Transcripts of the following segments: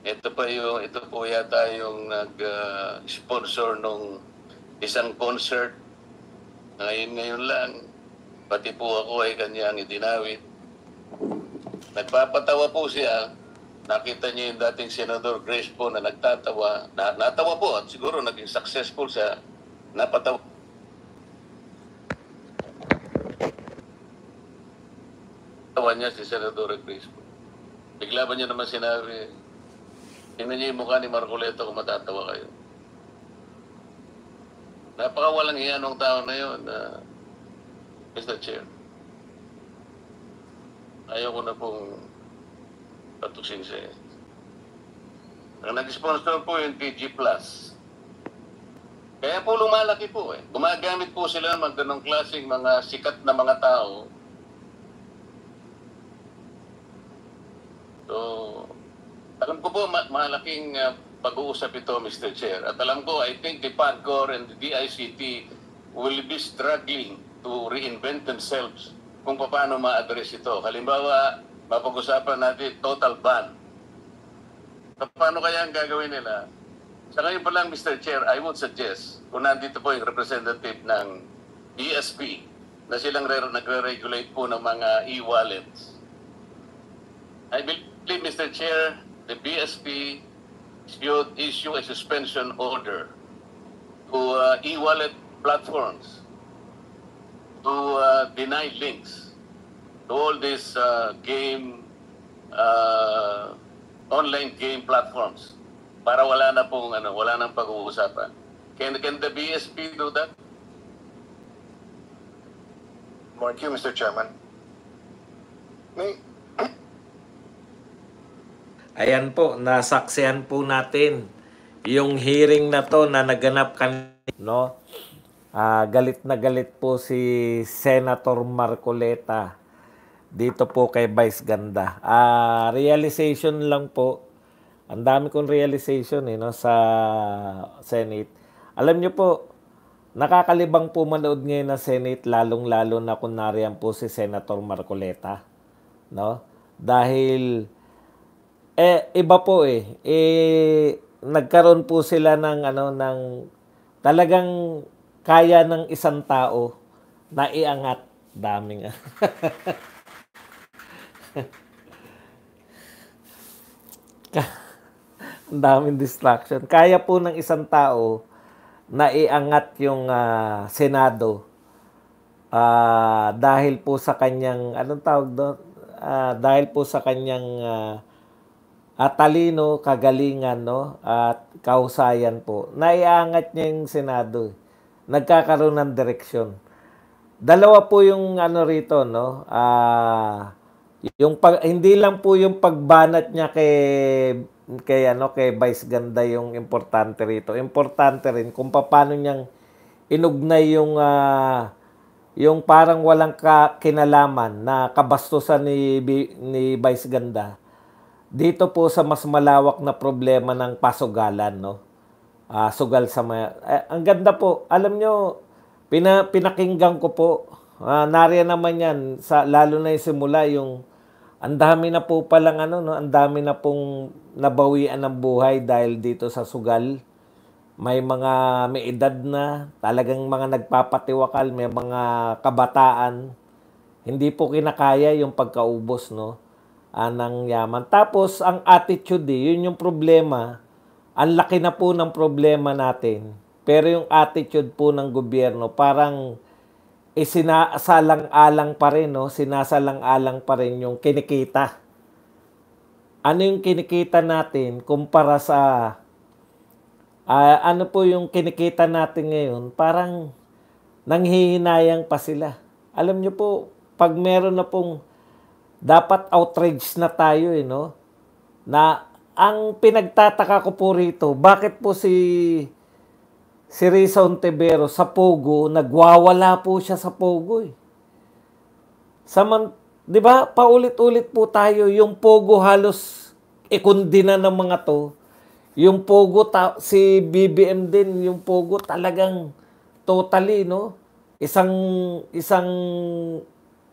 ito po yata yung nag-sponsor nung isang concert. Ngayon lang, pati po ako ay kanyang idinawit. Nagpapatawa po siya. Nakita niyo yung dating Senador Grace po na nagtatawa. Natawa po at siguro naging successful siya. Napatawa. Tawa niya si Senador Grace po. Bigla ba niya naman sinabi, tingnan niyo yung mukha ni Marcoleta kung matatawa kayo. Napakawalang hiya ng tao na yun, Mr. Chair. Ayaw ko na pong patusin siya. Ang nag-sponsor po yung TG Plus. Kaya po lumalaki po eh. Gumagamit po sila ng ganong klaseng mga sikat na mga tao. So, alam ko po malaking pag-uusap ito, Mr. Chair. At alam ko, I think the PAGCOR and the DICT will be struggling to reinvent themselves kung paano ma-address ito. Halimbawa, mapag-usapan natin total ban. Paano kaya ang gagawin nila? Sa ngayon pa lang, Mr. Chair, I would suggest, kung nandito po yung representative ng ESP, na silang nagre-regulate po ng mga e-wallets. I believe, Mr. Chair, the BSP should issue a suspension order to e-wallet platforms to deny links to all these online game platforms para wala na pong wala nang pag-uusapan. Can the BSP do that? Thank you, Mr. Chairman. Ayan po, nasaksihan po natin yung hearing na to na naganap kanina, no? Galit na galit po si Senator Marcoleta dito po kay Vice Ganda. Realization lang po, ang dami kong realization no, sa Senate. Alam nyo po, nakakalibang po manood ngayon ng Senate, lalong-lalo na kung nariyan po si Senator Marcoleta. No? Dahil, iba po nagkaroon po sila ng, ng talagang kaya ng isang tao na iangat. Daming ang daming distraction. Kaya po ng isang tao na iangat yung Senado dahil po sa kanyang, anong tawag doon? Dahil po sa kanyang talino, kagalingan, no? At kahusayan po. Naiangat niya yung Senado. Nagkakaroon ng direksyon. Dalawa po yung rito, no? Hindi lang po yung pagbanat niya kay Vice Ganda yung importante rito. Importante rin kung paano niyang inugnay yung parang walang kinalaman na kabastusan ni Vice Ganda dito po sa mas malawak na problema ng pasugalan, no? Sugal sa ang ganda po. Alam nyo, pinakinggan ko po. Nariyan naman yan, lalo na yung simula, yung ang dami na po palang ang dami na pong nabawian ng buhay dahil dito sa sugal. May edad na, talagang mga nagpapatiwakal, may mga kabataan. Hindi po kinakaya yung pagkaubos, no? Ng yaman. Tapos, ang attitude, yun yung problema. Ang laki na po ng problema natin. Pero yung attitude po ng gobyerno, parang sinasalang-alang pa rin, no? Sinasalang-alang pa rin yung kinikita. Ano yung kinikita natin kumpara sa ano po yung kinikita natin ngayon? Parang nanghihinayang pa sila. Alam nyo po, pag meron na pong dapat outrage na tayo, no? Na ang pinagtataka ko po rito, bakit po si Risa Ontiveros sa Pogo, nagwawala po siya sa Pogo di ba, paulit-ulit po tayo, yung Pogo halos ikundina ng mga to. Yung Pogo, si BBM din, yung Pogo talagang totally, no? Isang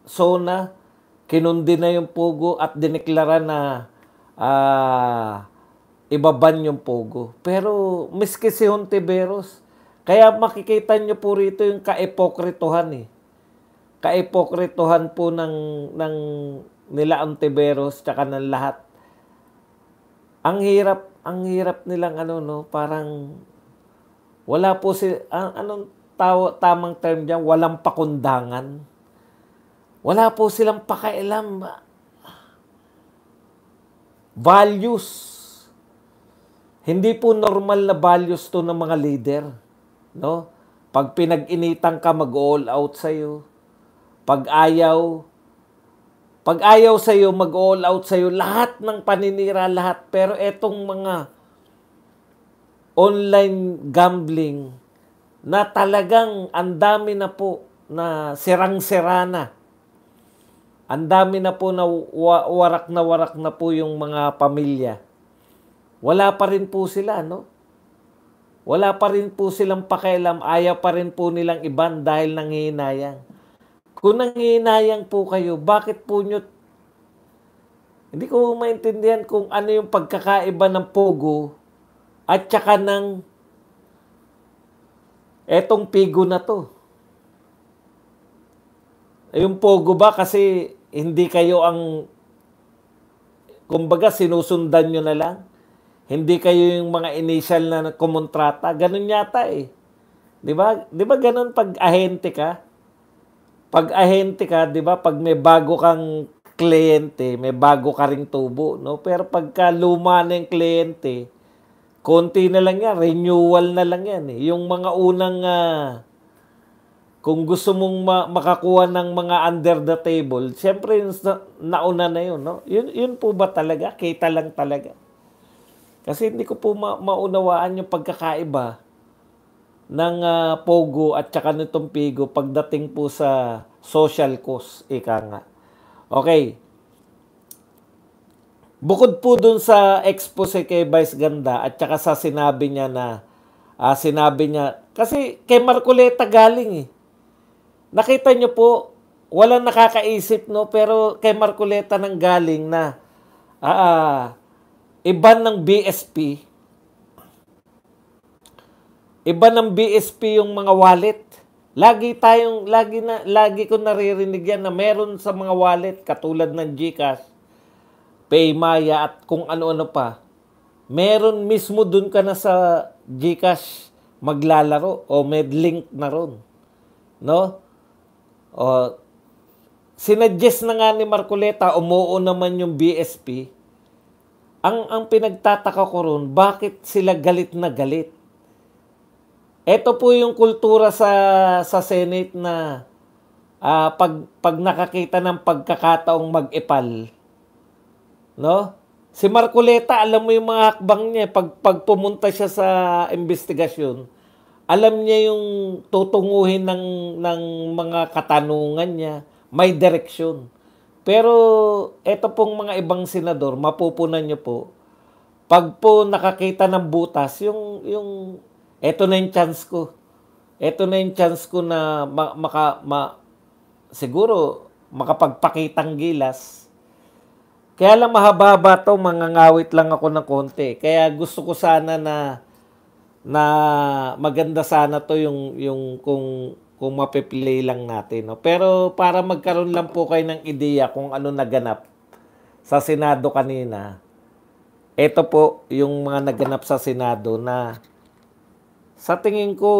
zona, kinundi na yung Pogo at dineklara na ibaban yung Pogo. Pero miski si Hontiveros, kaya makikita nyo po rito yung kaipokritohan eh. Kaipokritohan po ng nila Hontiveros tsaka ng lahat. Ang hirap nilang parang wala po anong tamang term diyan, walang pakundangan. Wala po silang pakialam. Values. Hindi po normal na values to ng mga leader, no? Pag pinag-initan ka, mag-all out sa'yo. Pag ayaw sa'yo, mag-all out sa'yo. Lahat ng paninira, lahat. Pero etong mga online gambling na talagang ang dami na po na sirang-sira na. Ang dami na po na warak na po yung mga pamilya. Wala pa rin po sila, no? Wala pa rin po silang pakialam. Ayaw pa rin po nilang iban dahil nanghihinayang. Kung nanghihinayang po kayo, bakit po nyo... Hindi ko maintindihan kung ano yung pagkakaiba ng Pogo at saka ng etong Pigo na to. Yung Pogo ba kasi hindi kayo ang... Kumbaga, sinusundan nyo na lang. Hindi kayo yung mga initial na kumontrata. Ganun yata eh. Di ba? Di ba ganun pag ahente ka? Pag ahente ka, di ba? Pag may bago kang kliyente, may bago ka ring tubo, no? Pero pagka luma na yung kliyente, konti na lang yan. Renewal na lang yan eh. Yung mga unang... kung gusto mong makakuha ng mga under the table, siyempre yung nauna na yun, no? Yun po ba talaga? Kita lang talaga. Kasi hindi ko po maunawaan yung pagkakaiba ng Pogo at saka nitong Pigo pagdating po sa social cause, ika nga. Okay. Bukod po dun sa expose kay Vice Ganda at saka sa sinabi niya kasi kay Marcoleta galing eh. Nakita niyo po, walang nakakaisip, no? Pero kay Marcoleta nang galing na iba ng BSP. Iba ng BSP yung mga wallet. Lagi ko naririnig yan na meron sa mga wallet katulad ng GCash, Paymaya at kung ano-ano pa. Meron mismo dun ka na sa GCash maglalaro o may link na ron. No? O, sinuggest na nga ni Marcoleta, umuo naman yung BSP. Ang pinagtataka ko ron, bakit sila galit na galit? Ito po yung kultura sa Senate na pag nakakita ng pagkakataong mag-ipal. No? Si Marcoleta, alam mo yung mga hakbang niya. Pag pumunta siya sa investigasyon, alam niya yung tutunguhin ng mga katanungan niya. May direksyon. Pero eto pong mga ibang senador, mapupunan niyo po, pag po nakakita ng butas, eto na yung chance ko. Eto na yung chance ko na siguro makapagpakitang gilas. Kaya lang mahaba-haba to, mangangawit lang ako ng konti. Kaya gusto ko sana na maganda sana to yung kung mapiplay lang natin, no? Pero para magkaroon lang po kayo ng ideya kung ano naganap sa Senado kanina. Ito po yung mga naganap sa Senado na sa tingin ko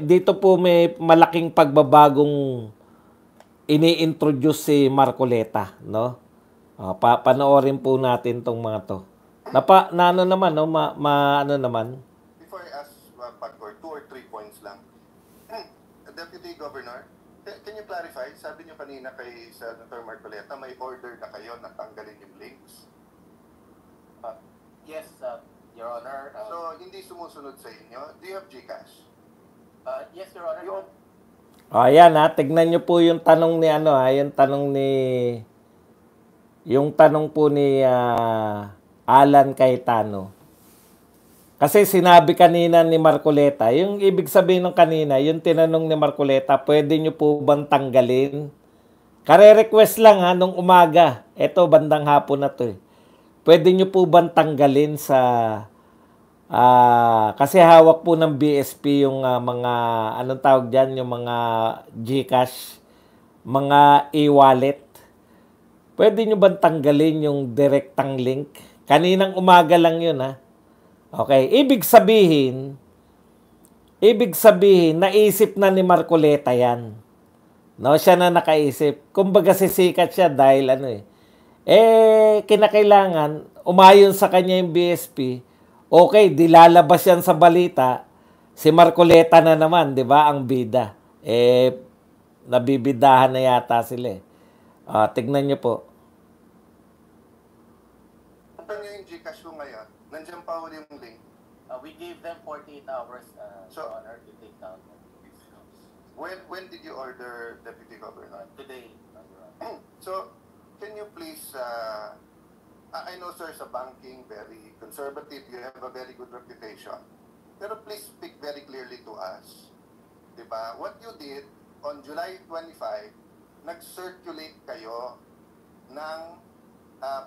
dito po may malaking pagbabagong ini-introduce si Marcoleta, no? Panoorin po natin tong mga to. Ano naman, no? Ano naman? Before I ask Pagcor, 2 or 3 points lang. Deputy Governor, can you clarify? Sabi niyo kanina kay Senator Marcoleta, may order na kayo na tanggalin yung links. Yes, Your Honor. So, hindi sumusunod sa inyo. Do you have GCash? Yes, Your Honor. Ayan tignan niyo po yung tanong ni yung tanong po ni Alan Cayetano. Kasi sinabi kanina ni Marcoleta, yung ibig sabihin ng kanina, yung tinanong ni Marcoleta, pwede nyo po bang tanggalin? Kare-request lang nung umaga. Ito, bandang hapon na to eh. pwede nyo po bang tanggalin sa kasi hawak po ng BSP yung mga anong tawag diyan, yung mga GCash, mga e-wallet. Pwede nyo bang tanggalin yung direktang link? Kaninang umaga lang yun, ha? Okay, ibig sabihin, naisip na ni Marcoleta yan. No, siya na nakaisip. Kumbaga sisikat siya dahil kinakailangan umayon sa kanya yung BSP. Okay, dilalabas yan sa balita. Si Marcoleta na naman, di ba, ang bida. Nabibidahan na yata sila eh. Tignan nyo po. Punta nyo yung Gcash ko ngayon. Nandiyan pa ulit yung link. We gave them 48 hours, So- Your Honor, to take down the videos. When did you order, Deputy Governor? Today, Your Honor. So, can you please, I know, sir, sa banking, very conservative, you have a very good reputation. Pero please speak very clearly to us. Diba? What you did on July 25, nag-circulate kayo ng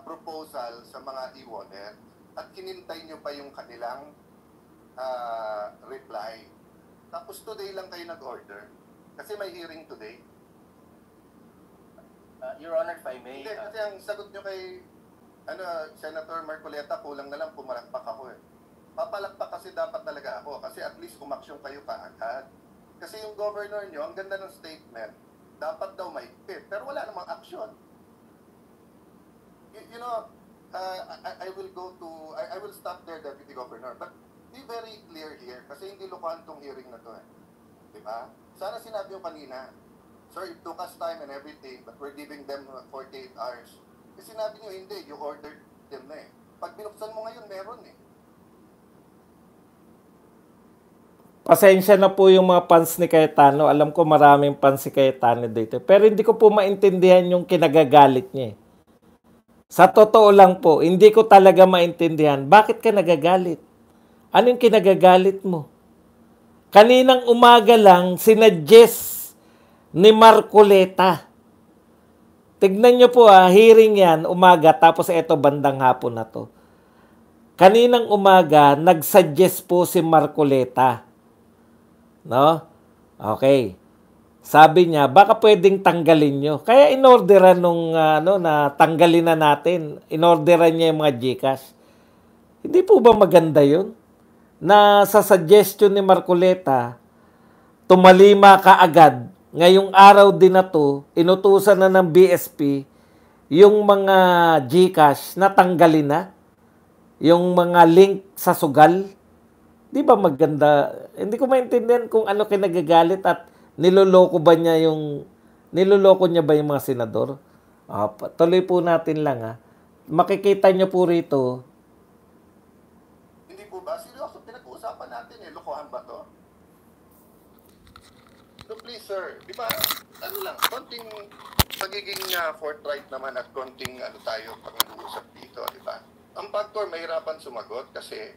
proposal sa mga e-wallet at kinintay nyo pa yung kanilang reply. Tapos today lang kayo nag-order. Kasi may hearing today. Your Honor, if I may, Hindi, kasi ang sagot nyo kay Senator Marcoleta, kulang na lang pumalakpak ako eh. Papalakpak kasi dapat talaga ako kasi at least umaksyon kayo kaagad. Kasi yung governor nyo, ang ganda ng statement, dapat daw may pit, pero wala namang aksyon. You know, I will stop there, Deputy Governor, but be very clear here kasi hindi lokohan tong hearing na to eh. Diba? Sana sinabi yung kanina, sir, it took us time and everything, but we're giving them 48 hours. Kasi sinabi nyo, hindi, you ordered them na eh. Pag binuksan mo ngayon, meron eh. Pasensya na po yung mga fans ni Cayetano. Alam ko maraming fans si Cayetano dito. Pero hindi ko po maintindihan yung kinagagalit niya eh. Sa totoo lang po, hindi ko talaga maintindihan. Bakit ka nagagalit? Anong kinagagalit mo? Kaninang umaga lang, sinadjust ni Marcoleta. Tignan nyo po hearing yan, umaga, tapos eto bandang hapon na to. Kaninang umaga, nagsuggest po si Marcoleta. No? Okay. Sabi niya, baka pwedeng tanggalin nyo. Kaya inorderan nung na tanggalin na natin. Inorderan niya yung mga GCash. Hindi po ba maganda yun? Na sa suggestion ni Marcoleta, tumalima ka agad. Ngayong araw din na to, inutusan na ng BSP yung mga GCash na tanggalin na. Yung mga link sa sugal. Di ba maganda? Hindi ko maintindihan kung ano kinagagalit at niloloko niya ba yung mga senador? Tuloy po natin lang Makikita nyo po rito. Hindi po ba? Seryoso, pinag-uusapan natin eh. Lokohan ba to? So please, sir, di ba, konting pagiging forthright naman at konting tayo pag-uusap dito, di ba? Ang factor, mahirapan sumagot kasi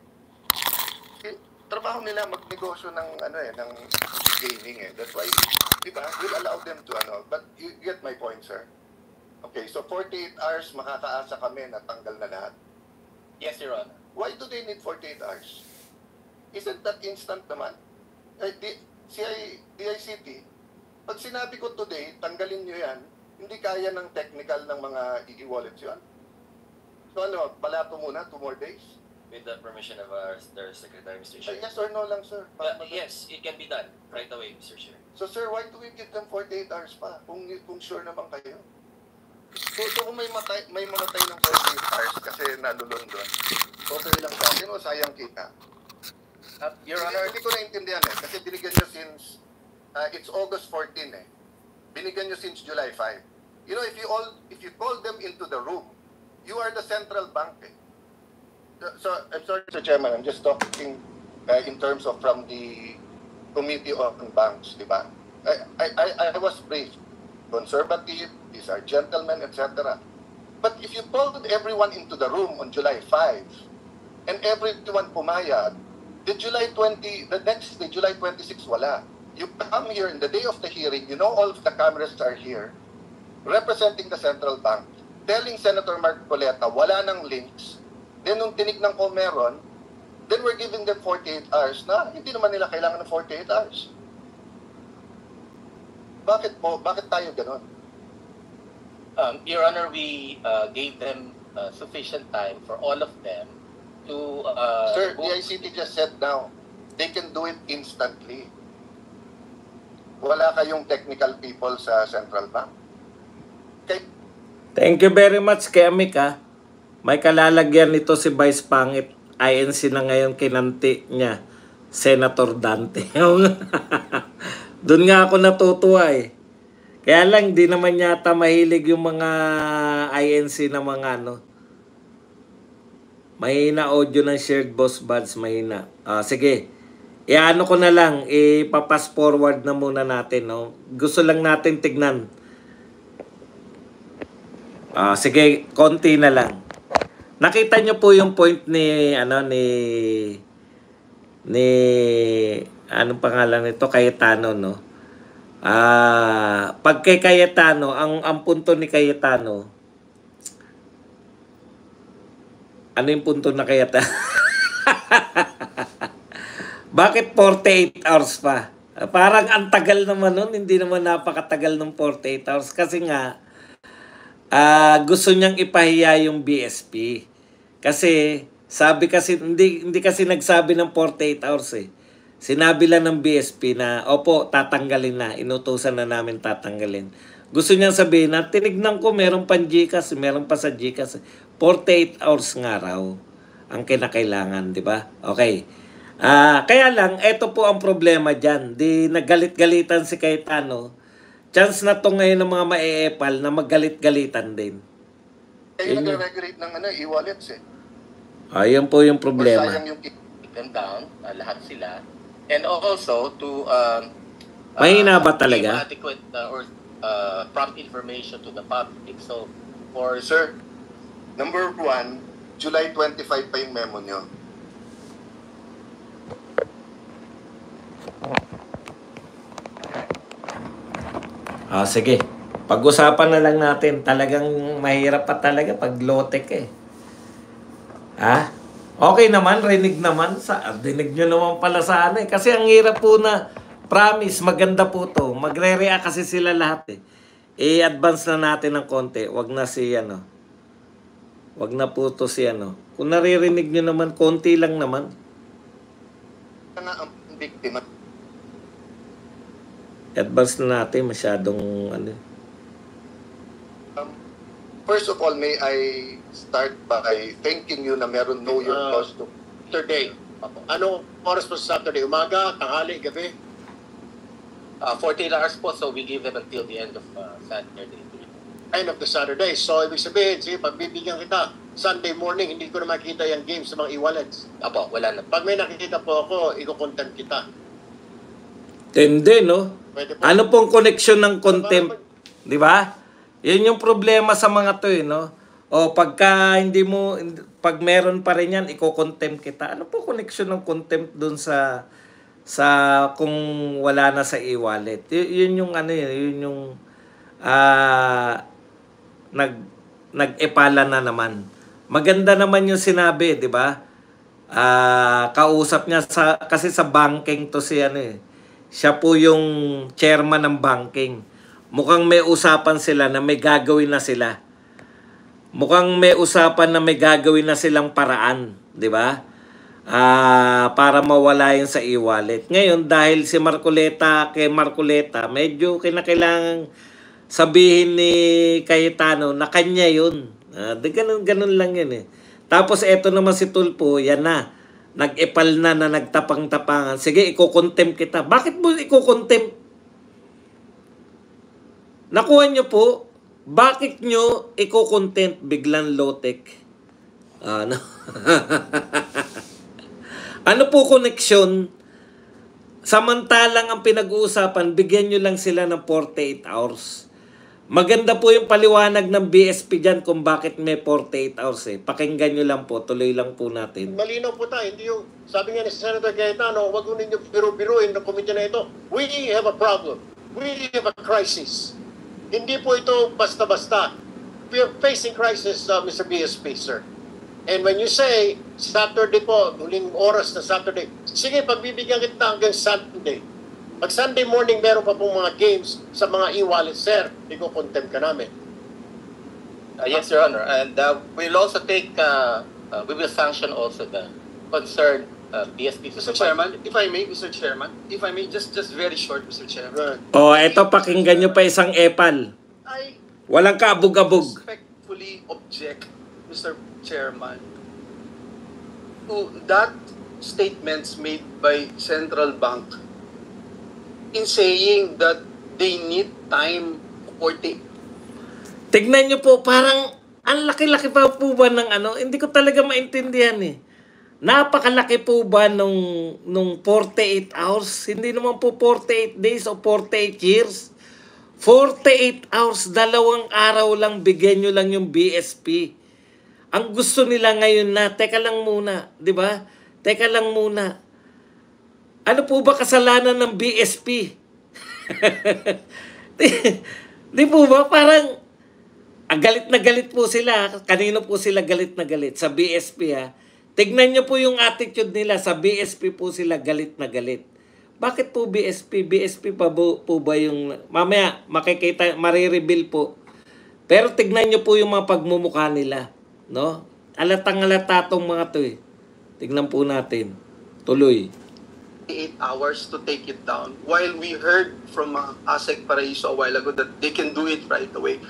trabaho nila magnegosyo ng ng gaming eh. That's why, di ba, we'll allow them to but you get my point, sir. Okay, so 48 hours makakaasa kami na tanggal na lahat. yes, Your Honor. Why do they need 48 hours? Isn't that instant naman? DICT, pag sinabi ko today, tanggalin nyo yan, hindi kaya ng technical ng mga e-wallets yun. So palato muna, 2 more days? With the permission of their Secretary, Mr. Chair. Yes or no lang, sir? Yes, it can be done right away, Mr. Chair. So sir, why do we give them 48 hours pa? Kung sure naman kayo. So kung may mamatay ng 48 hours kasi nalulun doon, okay lang sa akin o sayang kita? Your Honor, Hindi ko naintindihan kasi binigyan nyo since, it's August 14 eh. Binigyan nyo since July 5. You know, if you call them into the room, you are the central bank eh. So, I'm sorry, Mr. Chairman, I'm just talking in terms of from the Committee on Banks, di ba? I was briefed. Conservative, these are gentlemen, etc. But if you called everyone into the room on July 5, and everyone pumayag, the next day, July 26, wala. You come here in the day of the hearing, you know all of the cameras are here, representing the central bank, telling Senator Marcoleta, wala nang links, Then nung tinignan ko meron, then we're giving them 48 hours na hindi naman nila kailangan ng 48 hours. Bakit po? Bakit tayo ganon? Your Honor, we gave them sufficient time for all of them to... Sir, book- the ICT just said now, they can do it instantly. Wala kayong technical people sa Central Bank. Okay. Thank you very much kay Amik, ha. May kalalagyan nito si Vice Pangit. INC na ngayon kinanti niya. Senator Dante. Doon nga ako natutuwa eh. Kaya lang, di naman yata mahilig yung mga INC na mga ano. Mahina audio ng shared boss buds, mahina. Sige, iano ko na lang, ipapass forward na muna natin. No? Gusto lang natin tignan. Sige, konti na lang. Nakita nyo po yung point ni anong pangalan nito, Cayetano, no? Pag kay Cayetano, ang punto ni Cayetano, ano yung punto na Cayetano? Bakit 48 hours pa? Parang ang tagal naman nun, hindi naman napakatagal ng 48 hours. Kasi nga, gusto niyang ipahiya yung BSP. Kasi, sabi kasi, hindi kasi nagsabi ng 48 hours eh. Sinabi lang ng BSP na, opo, tatanggalin na. Inutusan na namin tatanggalin. Gusto niyang sabihin na, tinignan ko, meron pang GCash, meron pa sa GCash. 48 hours nga raw ang kinakailangan, di ba? Okay. Kaya lang, eto po ang problema dyan. Di nagalit-galitan si Cayetano. Chance na to ngayon ng mga maeepal na maggalit-galitan din. Kayo nag-regulate ng e-wallets eh. Ayan po yung problema. Sayang yung Take them down, lahat sila. And also to Mahina ba give talaga? adequate or prompt information to the public. So, for Sir, number 1, July 25 pa yung memo nyo. Sige. Pag-usapan na lang natin. Talagang mahirap pa talaga pag low-tech eh. Okay naman, rinig naman. Dinig nyo naman pala sa ano eh. Kasi ang hirap po na, promise, maganda po to. Magre-react kasi sila lahat eh. I-advance na natin ng konti. Wag na si ano. Wag na po to si ano. Kung naririnig nyo naman, konti lang naman. Na ang biktima. Advance na natin, masyadong ano. First of all, may I start by thanking you na meron know your cause to Saturday. Ano oras po sa Saturday? Umaga, tanghali, gabi? 48 hours po, so we give them until the end of Saturday. End of the Saturday. So, ibig sabihin, sige, pagbibigyan kita, Sunday morning, hindi ko na makita yung game sa mga e-wallets. Apo, wala na. Pag may nakikita po ako, i-content kita. Hindi, no? Pwede po. Ano pong connection ng contempt? Di ba? Yan yung problema sa mga to eh, no? O pagka pag meron pa rin yan, iko-contempt kita. Ano po connection ng contempt dun sa kung wala na sa e-wallet? Yun yung ano yun yung nag-epala na naman. Maganda naman yung sinabi, di ba? Kausap niya kasi sa banking to si ano eh. Siya po yung chairman ng banking. Mukhang may usapan sila na may gagawin na sila. Mukhang may usapan na may gagawin na silang paraan, di ba? Para mawala yun sa e-wallet. Ngayon, dahil si kay Marcoleta, medyo kinakailangan sabihin ni Cayetano na kanya yun. Ganun lang yun eh. Tapos eto naman si Tulfo, yan na. Nag-epal na nagtapang-tapangan. Sige, iko-contempt kita. Bakit mo iko-contempt? Nakuha nyo po, bakit nyo iko-content biglang low-tech? Ano? Ano po connection? Samantalang ang pinag-uusapan, bigyan nyo lang sila ng 48 hours. Maganda po yung paliwanag ng BSP dyan kung bakit may 48 hours eh. Pakinggan nyo lang po, tuloy lang po natin. Malinaw po tayo. Hindi yung, sabi nga ni Senator Cayetano, wag mo ninyo biro-biruin ng komite na ito. We have a problem. We have a crisis. Hindi po ito basta-basta. We are facing crisis, Mr. BSP, sir. And when you say, Saturday po, huling oras na Saturday, sige, pagbibigyan kita hanggang Sunday. Pag Sunday morning, meron pa pong mga games sa mga e-wallet, sir, iko-contempt ka namin. Yes, Your Honor. And we'll also take, we will sanction also the concerned BSP. Mr. Chairman, if I may, Mr. Chairman, if I may, just very short, Mr. Chairman. Oh, eto pakinggan nyo pa isang epal. I Walang kaabog-abog. respectfully object, Mr. Chairman, to that statements made by Central Bank in saying that they need time for the Tignan nyo po, parang ang laki-laki pa po ba ng ano? Hindi ko talaga maintindihan eh. Napakalaki po ba nung 48 hours? Hindi naman po 48 days o 48 years. 48 hours, 2 araw lang, bigyan nyo lang yung BSP. Ang gusto nila ngayon na, teka lang muna, di ba? Teka lang muna. Ano po ba kasalanan ng BSP? di po ba? Parang, galit na galit po sila. Kanino po sila galit na galit? Sa BSP ha. Tignan nyo po yung attitude nila. Sa BSP po sila galit na galit. Bakit po BSP? BSP pa po ba yung... Mamaya, makikita, marireveal po. Pero tignan nyo po yung mga pagmumukha nila. No? Alatang-alata tong mga to eh. Tignan po natin. Tuloy. 8 hours to take it down. While we heard from ASEC Paraiso a while ago that they can do it right away.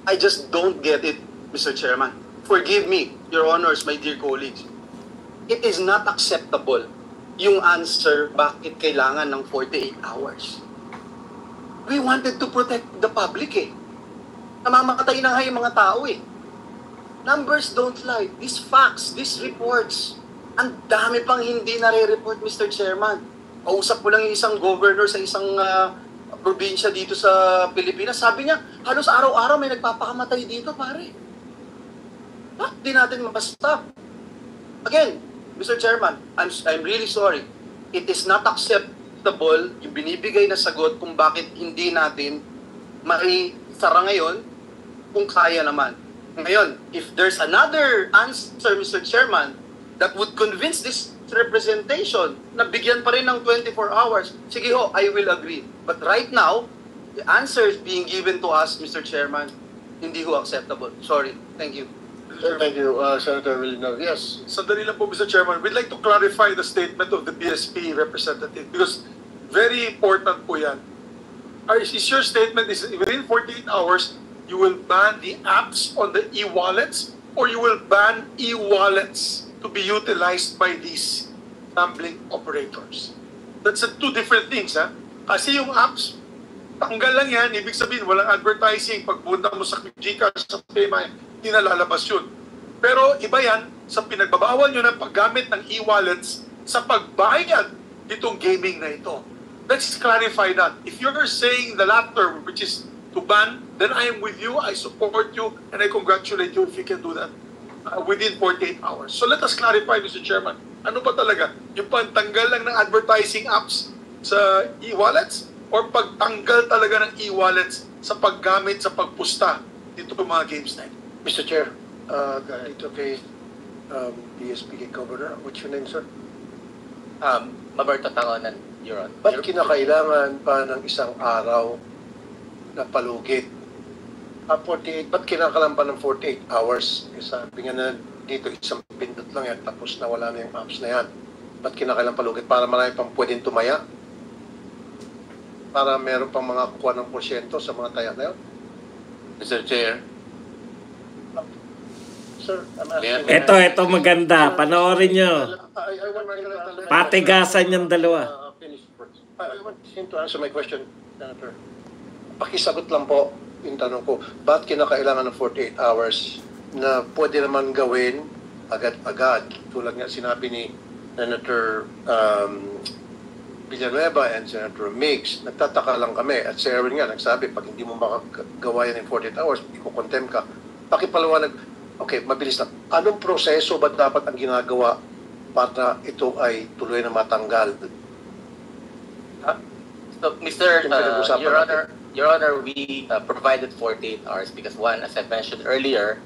I just don't get it, Mr. Chairman. Forgive me, Your Honors, my dear colleagues. It is not acceptable yung answer bakit kailangan ng 48 hours. We wanted to protect the public eh. Namamatay na nga yung mga tao eh. Numbers don't lie. These facts, these reports, ang dami pang hindi nare-report, Mr. Chairman. Kausap ko lang yung isang governor sa isang probinsya dito sa Pilipinas. Sabi niya, halos araw-araw may nagpapakamatay dito, pare. Bakit di natin mapastop? Again, Mr. Chairman, I'm really sorry. It is not acceptable yung binibigay na sagot kung bakit hindi natin maisara ngayon kung kaya naman. Ngayon, if there's another answer, Mr. Chairman, that would convince this representation na bigyan pa rin ng 24 hours, sige ho, I will agree. But right now, the answers being given to us, Mr. Chairman, hindi ho acceptable. Sorry. Thank you. Thank you, Senator Villeneuve. Yes. Sandali lang po, Mr. Chairman. We'd like to clarify the statement of the BSP representative because very important po yan. Is your statement is within 48 hours, you will ban the apps on the e-wallets or you will ban e-wallets to be utilized by these gambling operators? That's two different things, ha? Kasi yung apps, tanggal lang yan, ibig sabihin, walang advertising. Pagpunta mo sa Gcash, sa Paymaya, hindi na lalabas yun. Pero iba yan sa pinagbabawal nyo ng paggamit ng e-wallets sa pagbayad itong gaming na ito. Let's clarify that. If you're saying the latter, which is to ban, then I am with you, I support you, and I congratulate you if you can do that within 48 hours. So let us clarify, Mr. Chairman, ano ba talaga? Yung pagtanggal lang ng advertising apps sa e-wallets or pagtanggal talaga ng e-wallets sa paggamit, sa pagpusta dito ng mga games na ito? Mr. Chair, dito kay BSP kay Governor. What's your name, sir? Maberto Tangonan, Your Honor. Ba't kinakailangan pa ng isang araw na palugit? 48, ba't kinakailangan pa ng 48 hours? Sabi nga na dito, isang pindot lang yan, tapos nawala na yung apps na yan. Ba't kinakailangan palugit? Para marami pang pwedeng tumaya? Para meron pang mga kuha ng porsyento sa mga taya na yun? Mr. Chair, Sir, I'm asking. Ito maganda. Panoorin nyo. I want Patigasan yung dalawa. finish first. I want him to answer my question, Senator. Pakisagot lang po yung tanong ko. Ba't kinakailangan ng 48 hours na pwede naman gawin agad-agad? Tulad nga sinabi ni Senator Villanueva and Senator Mix, nagtataka lang kami. At si Erwin nga nagsabi, pag hindi mo makagawa yan in 48 hours, iko-condemn ka. Pakipaliwanag. Okay, mabilis lang. Anong proseso ba dapat ang ginagawa para ito ay tuloy na matanggal? So, Mr. Pinag-usapan Your Honor, we provided 48 hours because one, as I mentioned earlier,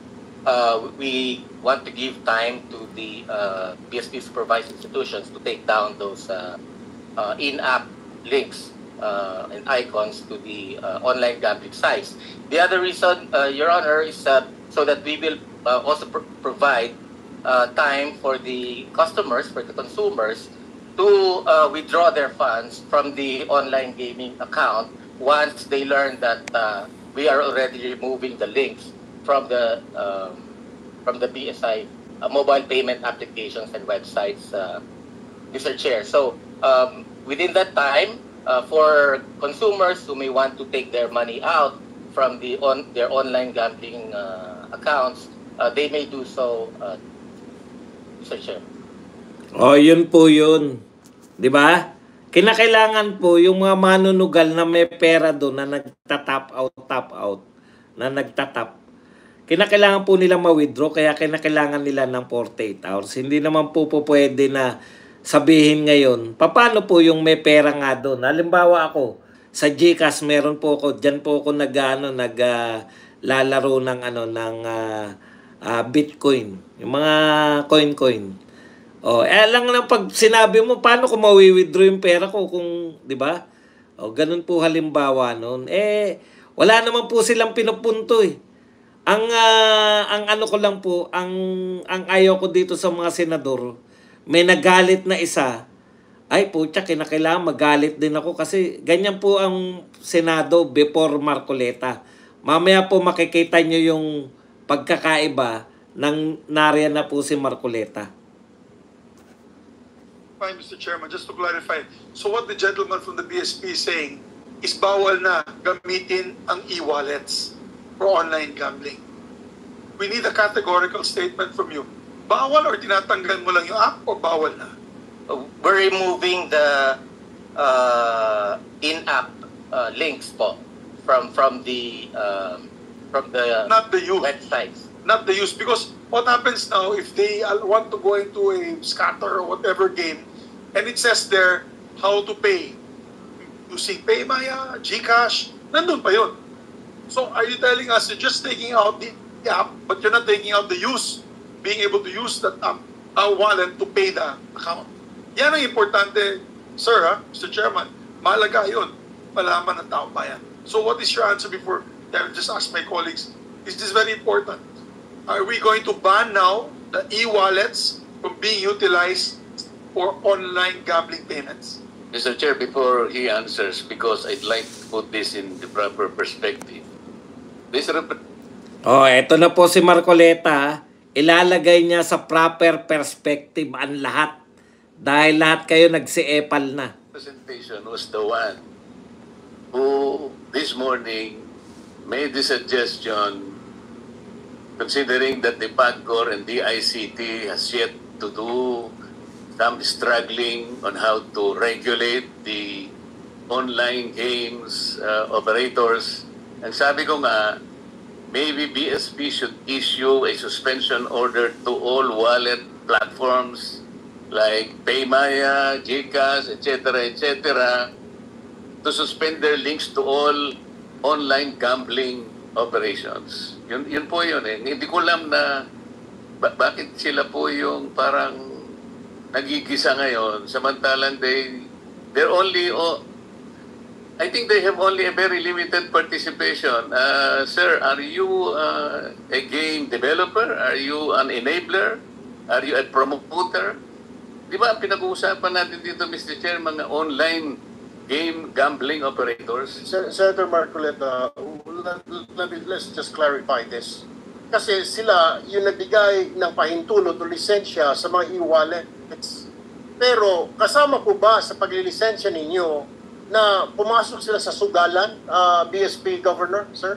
we want to give time to the BSP supervised institutions to take down those in-app links and icons to the online gambling sites. The other reason, Your Honor, is so that we will also provide time for the customers, for the consumers, to withdraw their funds from the online gaming account once they learn that we are already removing the links from the BSI mobile payment applications and websites, Mr. Chair. So within that time, for consumers who may want to take their money out from their online gambling accounts, they may do so, Mr. Chair. Oh, yun po yun. 'Di ba? Kinakailangan po yung mga manunugal na may pera doon na nagta-top out, na nagta-top. Kinakailangan po nila ma-withdraw, kaya kinakailangan nila ng 48 hours. Hindi naman po pwede na sabihin ngayon, paano po yung may pera nga doon? Halimbawa ako, sa GCash meron po ako, diyan po ako naglalaro ng Bitcoin, yung mga coin. Oh, lang na pag sinabi mo, paano ko mawi-withdraw yung pera ko kung, 'di ba? Oh, ganun po halimbawa noon. Wala naman po silang pinupunto eh. Ang ano ko lang po, ang ayaw ko dito sa mga senador, may nagalit na isa. Ay putya, kinakailangan magalit din ako kasi ganyan po ang Senado before Marcoleta. Mamaya po makikita nyo yung pagkakaiba ng nariyan na po si Marcoleta. Fine, Mr. Chairman, just to clarify, so what the gentleman from the BSP is saying is bawal na gamitin ang e-wallets for online gambling. We need a categorical statement from you. Bawal or tinatanggal mo lang yung app o bawal na? We're removing the in-app links po from the Not the use. websites. Not the use, because what happens now if they want to go into a scatter or whatever game and it says there how to pay using PayMaya, GCash, nandun pa yun. So are you telling us you're just taking out the app but you're not taking out the use, being able to use that app, wallet to pay the account? Yan ang importante, sir, Mr. Chairman. Mahalaga yun. Malaman ng taong bayan. So what is your answer before I just ask my colleagues? Is this very important? Are we going to ban now the e-wallets from being utilized for online gambling payments? Mr. Chair, before he answers, because I'd like to put this in the proper perspective. Eto na po si Marcoleta. Ilalagay niya sa proper perspective ang lahat. Dahil lahat kayo nagsiepal na. Presentation was the one who this morning made the suggestion, considering that the PAGCOR and the ICT has yet to do some struggling on how to regulate the online games operators. And sabi ko nga, maybe BSP should issue a suspension order to all wallet platforms like PayMaya, GCash, etc., to suspend their links to all online gambling operations. Yun po yun eh. Hindi ko alam na bakit sila po yung parang nagigisa ngayon, samantalang they're only, I think they have only a very limited participation. Sir, are you a game developer? Are you an enabler? Are you a promoter? Di ba ang pinag-uusapan natin dito, Mr. Chair, mga online game gambling operators? Senator Marcoleta, let's just clarify this. Kasi sila yung nagbigay ng pahintulot o lisensya sa mga e-wallets. Pero kasama po ba sa paglilisensya ninyo na pumasok sila sa sugalan, BSP Governor, sir?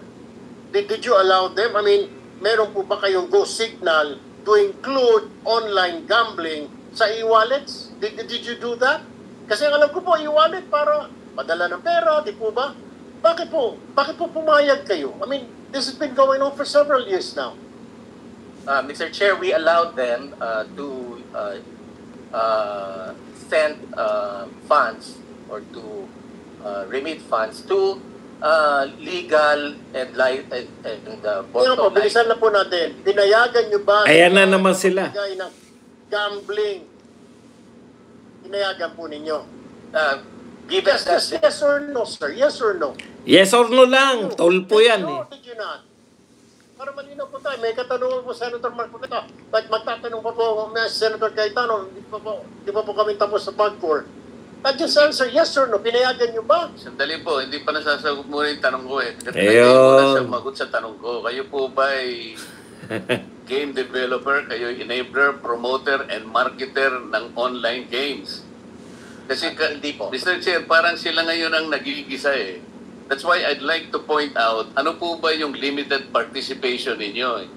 Did you allow them? I mean, meron po ba kayong go signal to include online gambling sa e-wallets? Did you do that? Kasi alam ko po, e-wallet para padala ng pera, di po ba? Bakit po pumayag kayo? I mean, this has been going on for several years now. Mr. Chair, we allowed them to send funds or to remit funds to legal and Ngayon po, bilisan na po natin. Pinayagan nyo ba Ayan na naman sila. magbigay ng gambling? Pinayagan po ninyo. Given that Yes or no, sir? Yes or no? Yes or no lang. Tulpo yan eh. No, did you not? Para malinaw po tayo. May katanungan po, Senator Marcoleta. Like magtatanong pa po, Senator Cayetano, di pa po kami tapos sa PAGCOR. Just answer yes or no. Pinayagan nyo ba? Sandali po, hindi pa nasasagot muna yung tanong ko eh. Kasi Ayun. hindi ko nasagot sa tanong ko. Kayo po ba ay game developer? Kayo enabler, promoter, and marketer ng online games? Kasi Hindi po. Mr. Chair, parang sila ngayon ang nagigisa eh. That's why I'd like to point out, ano po ba yung limited participation ninyo eh?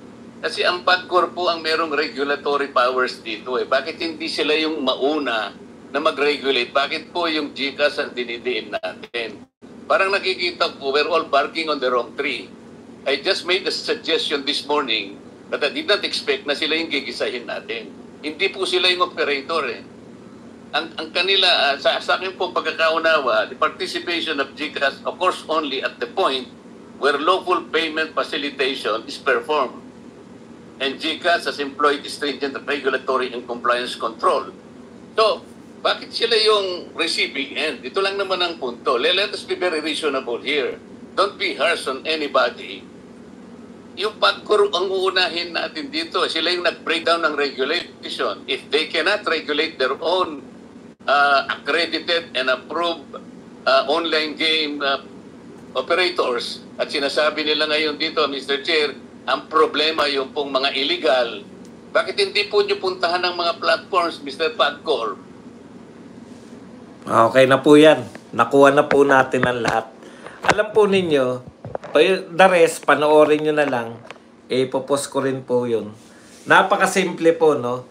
Kasi ang PAGCOR po ang merong regulatory powers dito eh. Bakit hindi sila yung mauna na mag-regulate? Bakit po yung GCash ang dinidiin natin? Parang nakikita po, we're all barking on the wrong tree. I just made a suggestion this morning that I did not expect na sila yung gigisahin natin. Hindi po sila yung operator eh. Ang kanila, sa akin po pagkakaunawa, the participation of GCash, of course, only at the point where lawful payment facilitation is performed. And GCash has employed stringent regulatory and compliance control. So, bakit sila yung receiving end? Ito lang naman ang punto. Let us be very reasonable here. Don't be harsh on anybody. Yung PAGCOR ang uunahin natin dito. Sila yung nag-breakdown ng regulation. If they cannot regulate their own accredited and approved online game operators, at sinasabi nila ngayon dito, Mr. Chair, ang problema yung pong mga illegal, bakit hindi po nyo puntahan ng mga platforms, Mr. PAGCOR? Okay na po yan. Nakuha na po natin ang lahat. Alam po ninyo, the rest, panoorin nyo na lang. Ipopost ko rin po yun. Napakasimple po, no?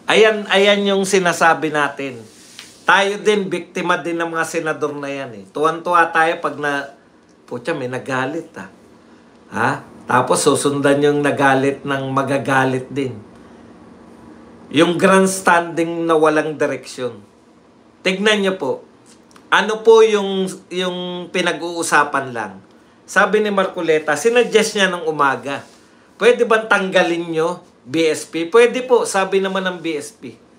Ayan yung sinasabi natin. Tayo din, biktima din ng mga senador na yan eh. Tuwan-tuwa tayo pag pucha, may nagalit ah. Ha? Tapos susundan yung nagalit ng magagalit din. Yung grandstanding na walang direksyon. Tignan nyo po. Ano po yung pinag-uusapan lang? Sabi ni Marcoleta, sinuggest niya ng umaga. Pwede bang tanggalin nyo BSP? Pwede po, sabi naman ng BSP.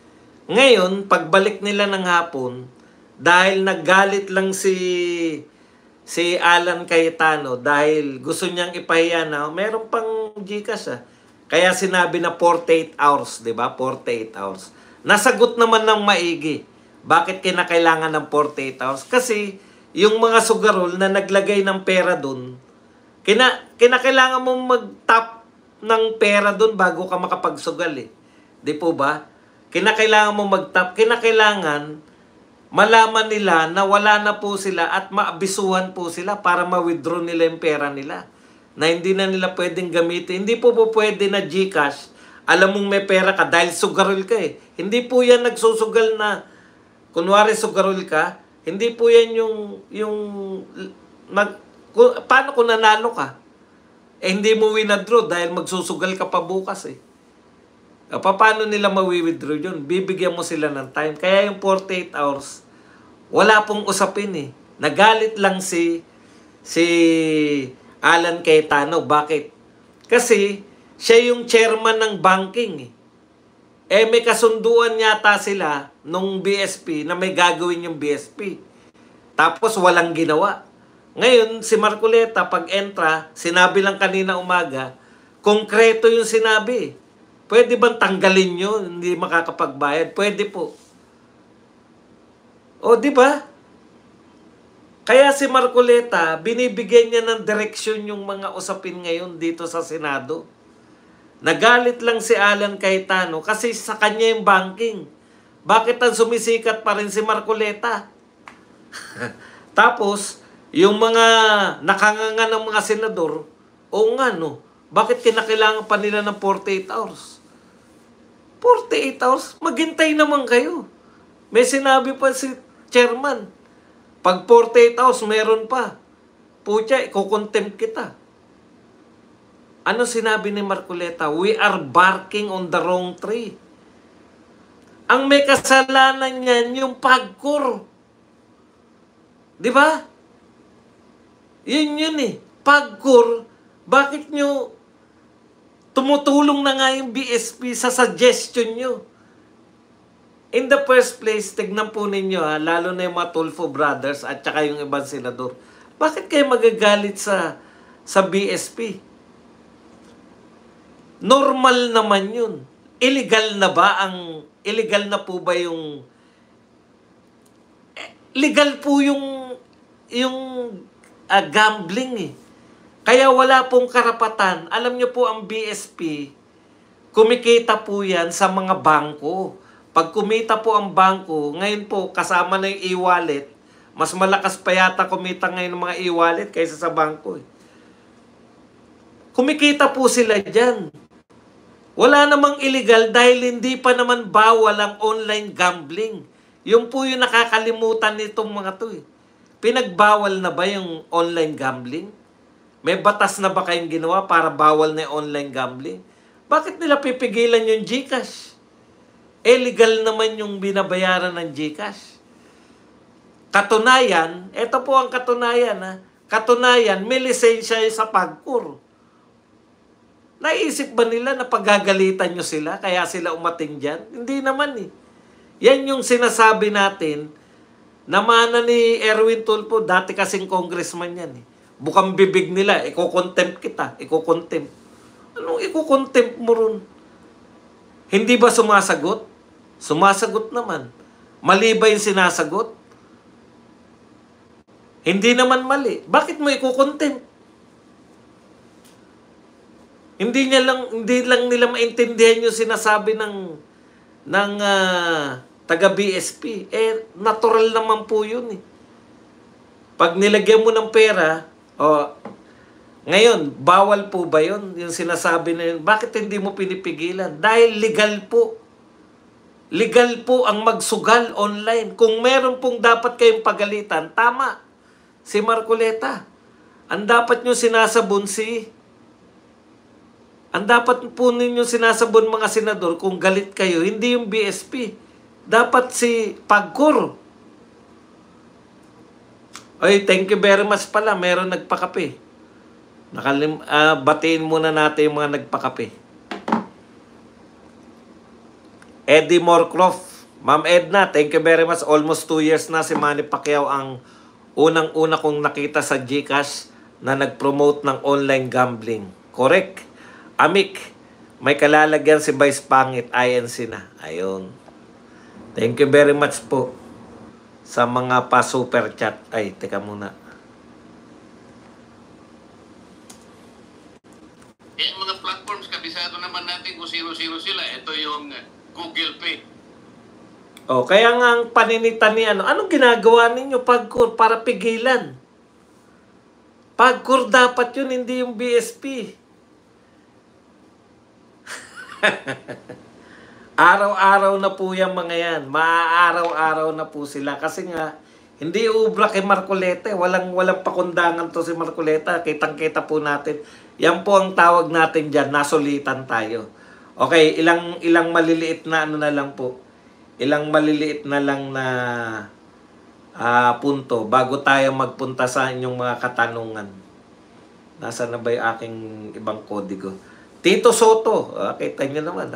Ngayon, pagbalik nila ng hapon, dahil naggalit lang si Alan Cayetano dahil gusto niyang ipahiya na meron pang GCash ah. Kaya sinabi na 48 hours, di ba? 48 hours. Nasagot naman ng maigi. Bakit kinakailangan ng 48 hours? Kasi yung mga sugarol na naglagay ng pera dun, kinakailangan mong mag-tap ng pera dun bago ka makapagsugal eh. Di po ba? Kinakailangan mong mag-tap. Kinakailangan malaman nila na wala na po sila at maabisuhan po sila para ma-withdraw nila yung pera nila. Na hindi na nila pwedeng gamitin. Hindi po pwede na GCash. Alam mong may pera ka dahil sugarol ka eh. Hindi po yan nagsusugal na kunwari sugarol ka. Hindi po yan paano kung nanalo ka? Eh hindi mo winadraw dahil magsusugal ka pa bukas eh. Paano nila mawi-withdraw yun? Bibigyan mo sila ng time. Kaya yung 48 hours, wala pong usapin eh. Nagalit lang si Alan Cayetano. Bakit? Kasi siya yung chairman ng banking eh. Eh may kasunduan yata sila nung BSP na may gagawin yung BSP. Tapos walang ginawa. Ngayon, si Marcoleta, pag-entra, sinabi lang kanina umaga, konkreto yung sinabi. Pwede bang tanggalin nyo? Hindi makakapagbayad? Pwede po. O, di ba? Kaya si Marcoleta, binibigyan niya ng direksyon yung mga usapin ngayon dito sa Senado. Nagalit lang si Alan Cayetano kasi sa kanya yung banking. Bakit ang sumisikat pa rin si Marcoleta? Tapos, yung mga nakanganga ng mga senador, o nga no, bakit kinakailangan pa nila ng 48 hours? 48 hours? Maghintay naman kayo. May sinabi pa si chairman, pag 48 hours, meron pa. Pucha, ikukontempt kita. Ano sinabi ni Marcoleta? We are barking on the wrong tree. Ang may kasalanan niyan, yung PAGCOR. Di ba? Yun eh. PAGCOR, bakit nyo tumutulong na nga yung BSP sa suggestion nyo? In the first place, tignan po ninyo lalo na yung mga Tulfo brothers at saka yung ibang senador. Bakit kayo magagalit sa BSP? Normal naman yun. Illegal na po ba yung legal po yung gambling eh. Kaya wala pong karapatan. Alam nyo po ang BSP, kumikita po yan sa mga bangko. Pag kumita po ang bangko, ngayon po kasama na yung e-wallet, mas malakas pa yata kumita ngayon ng mga e-wallet kaysa sa bangko eh. Kumikita po sila dyan. Wala namang illegal dahil hindi pa naman bawal ang online gambling. Yung po yung nakakalimutan nitong mga to eh. Pinagbawal na ba yung online gambling? May batas na ba kayong ginawa para bawal na yung online gambling? Bakit nila pipigilan yung GCash? Legal naman yung binabayaran ng GCash. Katunayan, ito po ang katunayan Katunayan, may lisensya sa PAGCOR. Naisip ba nila na pagagalitan nyo sila kaya sila umating dyan? Hindi naman eh. Yan yung sinasabi natin na mana ni Erwin Tulfo, dati kasing congressman yan eh. Bukang bibig nila, iko-contempt kita, iko-contempt. Anong iko-contempt mo ron? Hindi ba sumasagot? Sumasagot naman. Mali ba yung sinasagot? Hindi naman mali. Bakit mo iko-contempt? Hindi lang nila maintindihan yung sinasabi ng taga BSP. Natural naman po yun eh. Pag nilagyan mo ng pera, ngayon, bawal po ba yun? Yung sinasabi na yun, bakit hindi mo pinipigilan? Dahil legal po. Legal po ang magsugal online. Kung meron pong dapat kayong pagalitan, tama. Si Marcoleta. Ang dapat nyo sinasabon ang dapat po ninyo sinasabon mga senador kung galit kayo, hindi yung BSP. Dapat si PAGCOR. Oy, thank you very much pala. Meron nagpakape. Batiin muna natin yung mga nagpakape. Eddie Morcroft. Ma'am Edna, thank you very much. Almost 2 years na si Manny Pacquiao ang unang-una kong nakita sa GCash na nag-promote ng online gambling. Correct. Amik, may kalalagyan si Vice Pangit, INC na. Ayun. Thank you very much po sa mga pa-super chat. Ay, teka muna. Yung mga platforms, kabisado naman natin kung sino-sino sila. Ito yung Google Pay. Kaya nga ang paninitan ni anong ginagawa ninyo PAGCOR para pigilan? PAGCOR dapat yun, hindi yung BSP. Araw-araw na po yung mga yan. Maaaraw-araw na po sila. Kasi nga, hindi ubra kay Marcoleta. Walang pakundangan to si Marcoleta. Kitang-kita po natin. Yan po ang tawag natin dyan. Nasulitan tayo. Okay, ilang maliliit na na lang po. Ilang maliliit na lang na punto bago tayo magpunta sa inyong mga katanungan. Nasaan na ba yung aking ibang kodigo? Tito Soto, kita nyo naman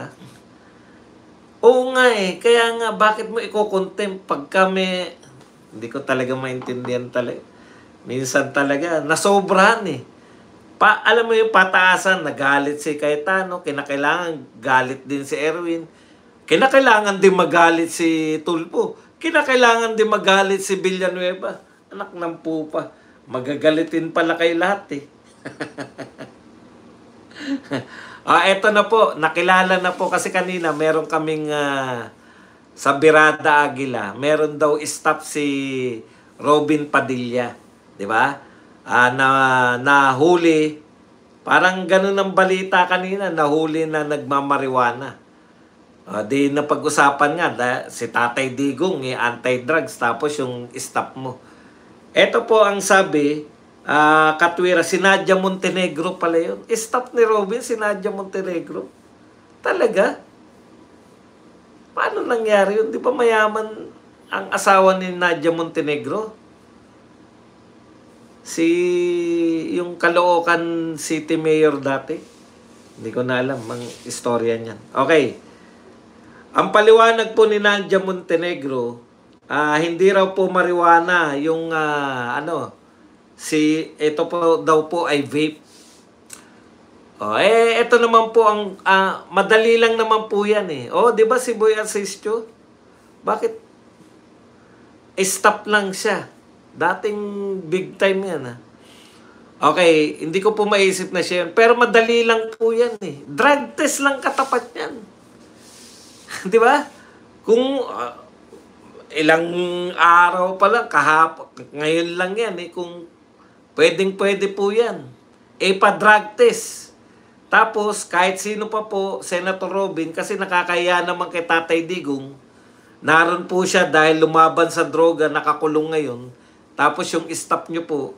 Oo nga eh, kaya nga bakit mo iko-contempt pag kami, hindi ko talaga maintindihan talaga. Minsan talaga, nasobrahan eh. Alam mo yung pataasan, nagalit si Cayetano, kinakailangan galit din si Erwin, kinakailangan din magalit si Tulfo, kinakailangan din magalit si Villanueva. Anak ng pupa, magagalitin pala kay lahat eh. Eto na po, nakilala na po kasi kanina meron kaming sa Birada Aguila, meron daw stop si Robin Padilla, 'di ba? Nahuli, parang ganun ang balita kanina, nahuli na nagmamariwana. Di napag-usapan nga si Tatay Digong anti-drugs tapos yung stop mo. Eto po ang sabi katwira, si Nadia Montenegro pala yun. Stop ni Robin, si Nadia Montenegro. Talaga? Paano nangyari yun? Di ba mayaman ang asawa ni Nadia Montenegro? yung Caloocan City Mayor dati. Hindi ko na alam ang istorya niyan. Okay. Ang paliwanag po ni Nadia Montenegro, hindi raw po marijuana yung ito po daw po ay vape. Ito naman po ang madali lang naman po yan eh. Di ba si Boy Asistio? Bakit? Stop lang siya. Dating big time yan Okay, hindi ko po maisip na siya yun. Pero madali lang po yan eh. Drug test lang katapat yan. Di ba? Kung ilang araw pa lang, kahapon, ngayon lang yan eh. Kung pwede po yan. Pa-drug test. Tapos, kahit sino pa po, Senator Robin, kasi nakakaya naman kay Tatay Digong, naroon po siya dahil lumaban sa droga, nakakulong ngayon. Tapos yung stop nyo po,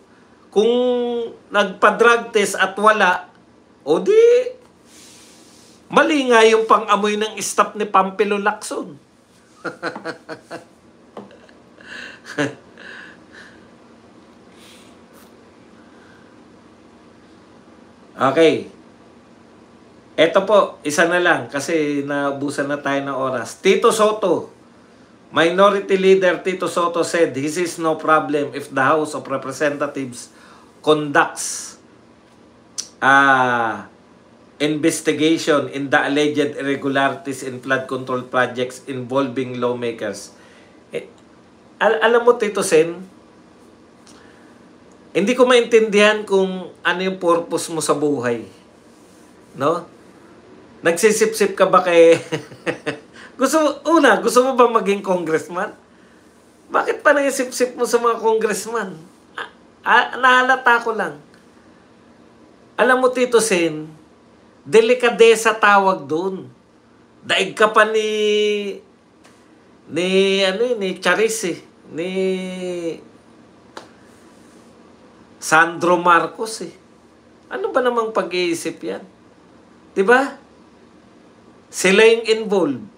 kung nagpa-drug test at wala, di, mali nga yung pang-amoy ng stop ni Pampilo Lacson. Okay. Ito po, isa na lang kasi naubusan na tayo ng oras. Tito Soto, Minority Leader Tito Soto said he sees no problem if the House of Representatives conducts investigation in the alleged irregularities in flood control projects involving lawmakers. Alam mo, Tito Sen, hindi ko maintindihan kung ano yung purpose mo sa buhay. No? Nagsisip-sip ka ba kay... gusto mo ba maging congressman? Bakit pa naisip-sip mo sa mga congressman? Nahalata ko lang. Alam mo, Tito Sen, delikadesa tawag doon. Daig ka pa ni Charis eh. Ni Sandro Marcos eh. Ano ba namang pag-iisip yan? Diba? Sila yung involved.